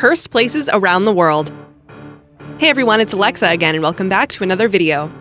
cursed places around the world. Hey everyone, it's Alexa again, and welcome back to another video.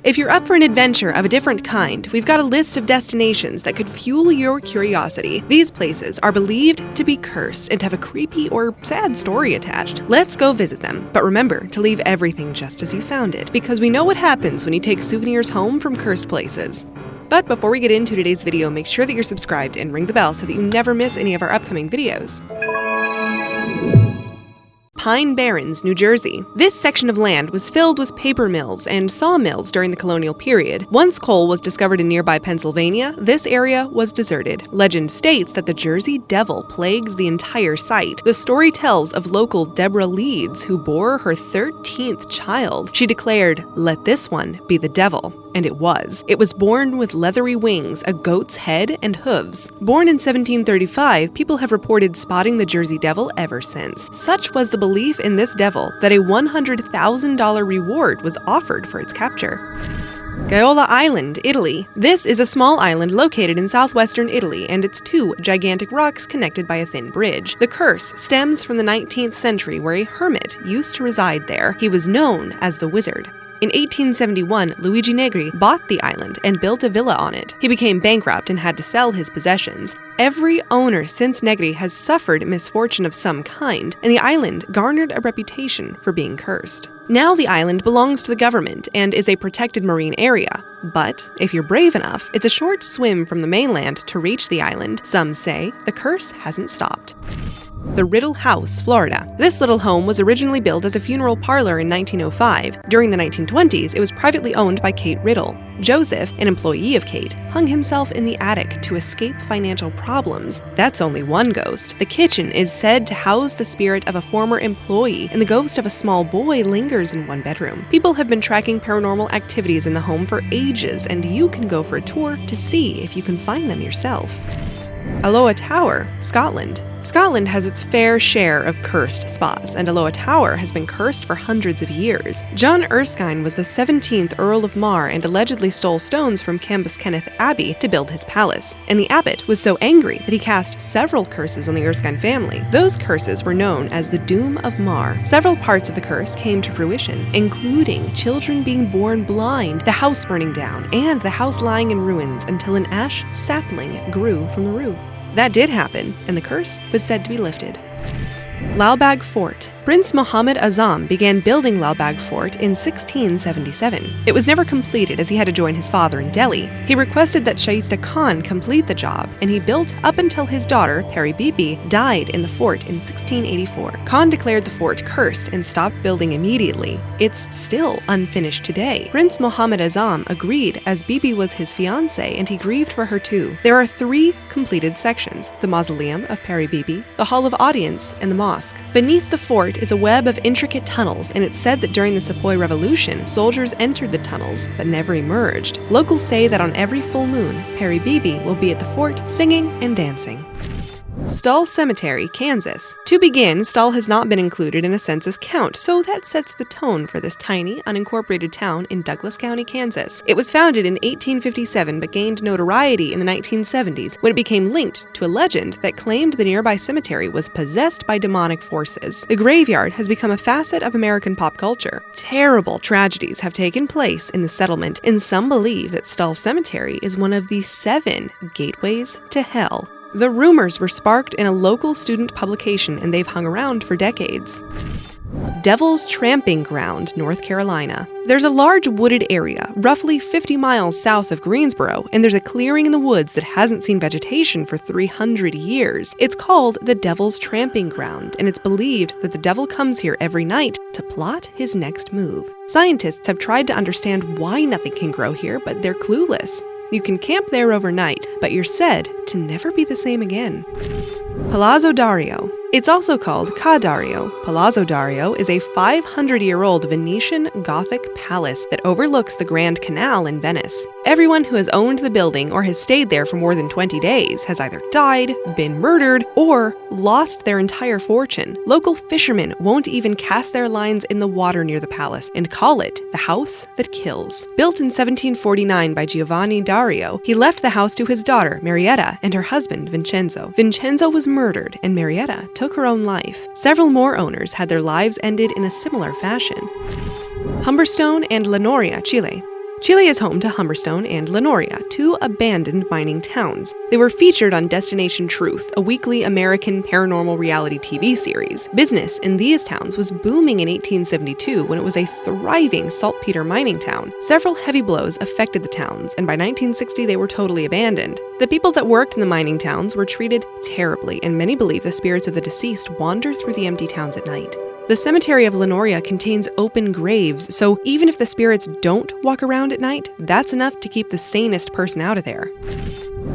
If you're up for an adventure of a different kind, we've got a list of destinations that could fuel your curiosity. These places are believed to be cursed and have a creepy or sad story attached. Let's go visit them, but remember to leave everything just as you found it, because we know what happens when you take souvenirs home from cursed places. But before we get into today's video, make sure that you're subscribed and ring the bell so that you never miss any of our upcoming videos. Pine Barrens, New Jersey. This section of land was filled with paper mills and sawmills during the colonial period. Once coal was discovered in nearby Pennsylvania, this area was deserted. Legend states that the Jersey Devil plagues the entire site. The story tells of local Deborah Leeds, who bore her 13th child. She declared, "Let this one be the devil." And it was. It was born with leathery wings, a goat's head, and hooves. Born in 1735, people have reported spotting the Jersey Devil ever since. Such was the belief in this devil that a $100,000 reward was offered for its capture. Isca Island, Italy. This is a small island located in southwestern Italy, and it's two gigantic rocks connected by a thin bridge. The curse stems from the 19th century, where a hermit used to reside there. He was known as the Wizard. In 1871, Luigi Negri bought the island and built a villa on it. He became bankrupt and had to sell his possessions. Every owner since Negri has suffered misfortune of some kind, and the island garnered a reputation for being cursed. Now the island belongs to the government and is a protected marine area. But if you're brave enough, it's a short swim from the mainland to reach the island. Some say the curse hasn't stopped. The Riddle House, Florida. This little home was originally built as a funeral parlor in 1905. During the 1920s, it was privately owned by Kate Riddle. Joseph, an employee of Kate, hung himself in the attic to escape financial problems. That's only one ghost. The kitchen is said to house the spirit of a former employee, and the ghost of a small boy lingers in one bedroom. People have been tracking paranormal activities in the home for ages, and you can go for a tour to see if you can find them yourself. Alloa Tower, Scotland. Scotland has its fair share of cursed spots, and Alloa Tower has been cursed for hundreds of years. John Erskine was the 17th Earl of Mar and allegedly stole stones from Cambuskenneth Abbey to build his palace. And the abbot was so angry that he cast several curses on the Erskine family. Those curses were known as the Doom of Mar. Several parts of the curse came to fruition, including children being born blind, the house burning down, and the house lying in ruins until an ash sapling grew from the roof. That did happen, and the curse was said to be lifted. Lalbagh Fort. Prince Muhammad Azam began building Lalbagh Fort in 1677. It was never completed as he had to join his father in Delhi. He requested that Shaista Khan complete the job, and he built up until his daughter, Peri Bibi, died in the fort in 1684. Khan declared the fort cursed and stopped building immediately. It's still unfinished today. Prince Muhammad Azam agreed as Bibi was his fiancée, and he grieved for her too. There are 3 completed sections: the mausoleum of Peri Bibi, the hall of audience, and the mosque. Beneath the fort is a web of intricate tunnels, and it's said that during the Sepoy Revolution, soldiers entered the tunnels but never emerged. Locals say that on every full moon, Peri Bibi will be at the fort singing and dancing. Stull Cemetery, Kansas. To begin, Stull has not been included in a census count, so that sets the tone for this tiny, unincorporated town in Douglas County, Kansas. It was founded in 1857 but gained notoriety in the 1970s when it became linked to a legend that claimed the nearby cemetery was possessed by demonic forces. The graveyard has become a facet of American pop culture. Terrible tragedies have taken place in the settlement, and some believe that Stull Cemetery is one of the 7 gateways to hell. The rumors were sparked in a local student publication, and they've hung around for decades. Devil's Tramping Ground, North Carolina. There's a large wooded area, roughly 50 miles south of Greensboro, and there's a clearing in the woods that hasn't seen vegetation for 300 years. It's called the Devil's Tramping Ground, and it's believed that the devil comes here every night to plot his next move. Scientists have tried to understand why nothing can grow here, but they're clueless. You can camp there overnight, but you're said to never be the same again. Palazzo Dario. It's also called Ca Dario. Palazzo Dario is a 500-year-old Venetian Gothic palace that overlooks the Grand Canal in Venice. Everyone who has owned the building or has stayed there for more than 20 days has either died, been murdered, or lost their entire fortune. Local fishermen won't even cast their lines in the water near the palace and call it the house that kills. Built in 1749 by Giovanni Dario, he left the house to his daughter, Marietta, and her husband, Vincenzo. Vincenzo was murdered, and Marietta took took her own life. Several more owners had their lives ended in a similar fashion. Humberstone and Lenoria, Chile. Chile is home to Humberstone and Lenoria, two abandoned mining towns. They were featured on Destination Truth, a weekly American paranormal reality TV series. Business in these towns was booming in 1872 when it was a thriving saltpeter mining town. Several heavy blows affected the towns, and by 1960 they were totally abandoned. The people that worked in the mining towns were treated terribly, and many believe the spirits of the deceased wander through the empty towns at night. The cemetery of Lenoria contains open graves, so even if the spirits don't walk around at night, that's enough to keep the sanest person out of there.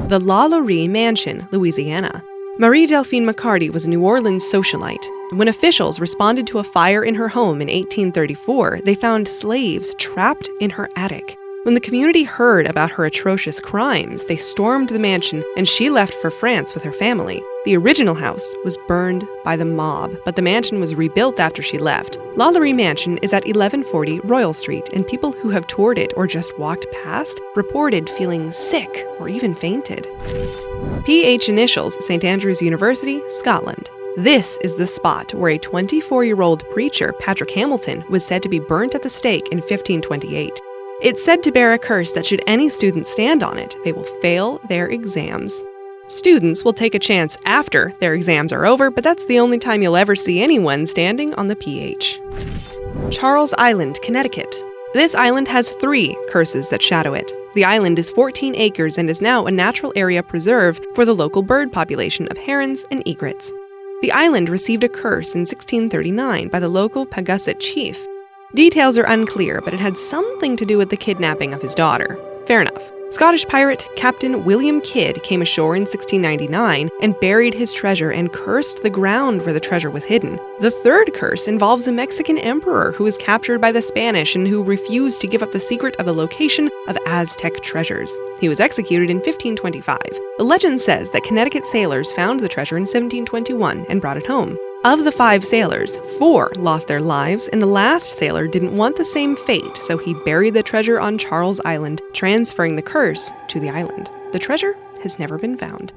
The La Laurie Mansion, Louisiana. Marie Delphine McCarty was a New Orleans socialite. When officials responded to a fire in her home in 1834, they found slaves trapped in her attic. When the community heard about her atrocious crimes, they stormed the mansion, and she left for France with her family. The original house was burned by the mob, but the mansion was rebuilt after she left. La Laurie Mansion is at 1140 Royal Street, and people who have toured it or just walked past reported feeling sick or even fainted. PH initials, St. Andrews University, Scotland. This is the spot where a 24-year-old preacher, Patrick Hamilton, was said to be burnt at the stake in 1528. It's said to bear a curse that should any student stand on it, they will fail their exams. Students will take a chance after their exams are over, but that's the only time you'll ever see anyone standing on the PH. Charles Island, Connecticut. This island has 3 curses that shadow it. The island is 14 acres and is now a natural area preserve for the local bird population of herons and egrets. The island received a curse in 1639 by the local Pagusset chief. Details are unclear, but it had something to do with the kidnapping of his daughter. Fair enough. Scottish pirate Captain William Kidd came ashore in 1699 and buried his treasure and cursed the ground where the treasure was hidden. The third curse involves a Mexican emperor who was captured by the Spanish and who refused to give up the secret of the location of Aztec treasures. He was executed in 1525. The legend says that Connecticut sailors found the treasure in 1721 and brought it home. Of the 5 sailors, 4 lost their lives, and the last sailor didn't want the same fate, so he buried the treasure on Charles Island, transferring the curse to the island. The treasure has never been found.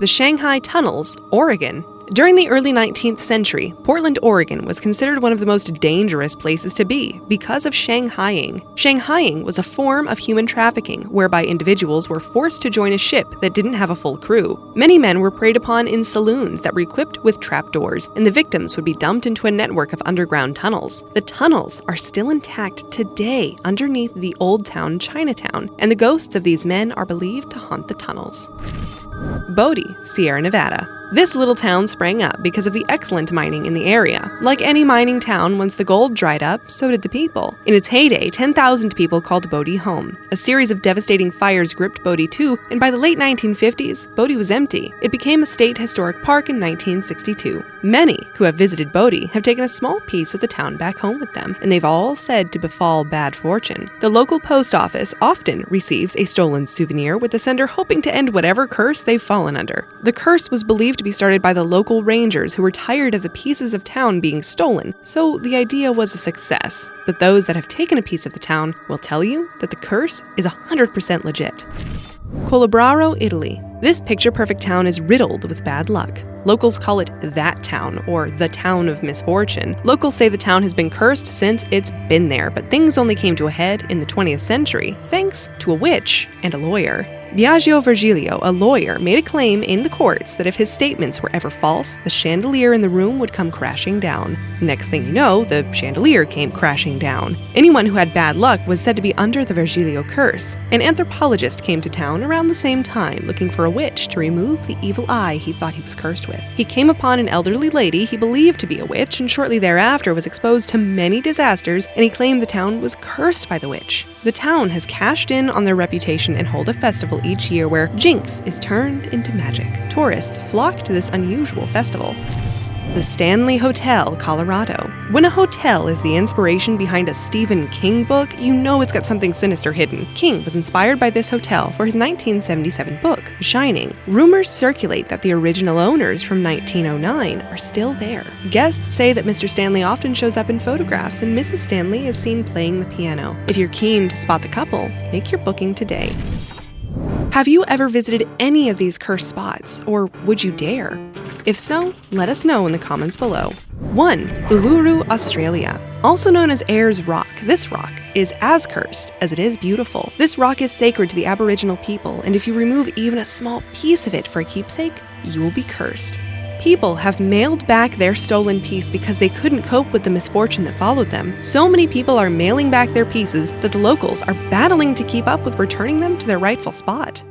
The Shanghai Tunnels, Oregon. During the early 19th century, Portland, Oregon was considered one of the most dangerous places to be because of Shanghaiing. Shanghaiing was a form of human trafficking whereby individuals were forced to join a ship that didn't have a full crew. Many men were preyed upon in saloons that were equipped with trapdoors, and the victims would be dumped into a network of underground tunnels. The tunnels are still intact today underneath the Old Town Chinatown, and the ghosts of these men are believed to haunt the tunnels. Bodie, Sierra Nevada. This little town sprang up because of the excellent mining in the area. Like any mining town, once the gold dried up, so did the people. In its heyday, 10,000 people called Bodie home. A series of devastating fires gripped Bodie too, and by the late 1950s, Bodie was empty. It became a state historic park in 1962. Many who have visited Bodie have taken a small piece of the town back home with them, and they've all said to befall bad fortune. The local post office often receives a stolen souvenir, with the sender hoping to end whatever curse they've fallen under. The curse was believed to be started by the local rangers who were tired of the pieces of town being stolen, so the idea was a success. But those that have taken a piece of the town will tell you that the curse is 100% legit. Colabraro, Italy. This picture-perfect town is riddled with bad luck. Locals call it that town, or the town of misfortune. Locals say the town has been cursed since it's been there, but things only came to a head in the 20th century, thanks to a witch and a lawyer. Biagio Virgilio, a lawyer, made a claim in the courts that if his statements were ever false, the chandelier in the room would come crashing down. Next thing you know, the chandelier came crashing down. Anyone who had bad luck was said to be under the Virgilio curse. An anthropologist came to town around the same time, looking for a witch to remove the evil eye he thought he was cursed with. He came upon an elderly lady he believed to be a witch, and shortly thereafter was exposed to many disasters, and he claimed the town was cursed by the witch. The town has cashed in on their reputation and hold a festival each year where jinx is turned into magic. Tourists flock to this unusual festival. The Stanley Hotel, Colorado. When a hotel is the inspiration behind a Stephen King book, you know it's got something sinister hidden. King was inspired by this hotel for his 1977 book, The Shining. Rumors circulate that the original owners from 1909 are still there. Guests say that Mr. Stanley often shows up in photographs, and Mrs. Stanley is seen playing the piano. If you're keen to spot the couple, make your booking today. Have you ever visited any of these cursed spots, or would you dare? If so, let us know in the comments below. 1. Uluru, Australia. Also known as Ayers Rock, this rock is as cursed as it is beautiful. This rock is sacred to the Aboriginal people, and if you remove even a small piece of it for a keepsake, you will be cursed. People have mailed back their stolen piece because they couldn't cope with the misfortune that followed them. So many people are mailing back their pieces that the locals are battling to keep up with returning them to their rightful spot.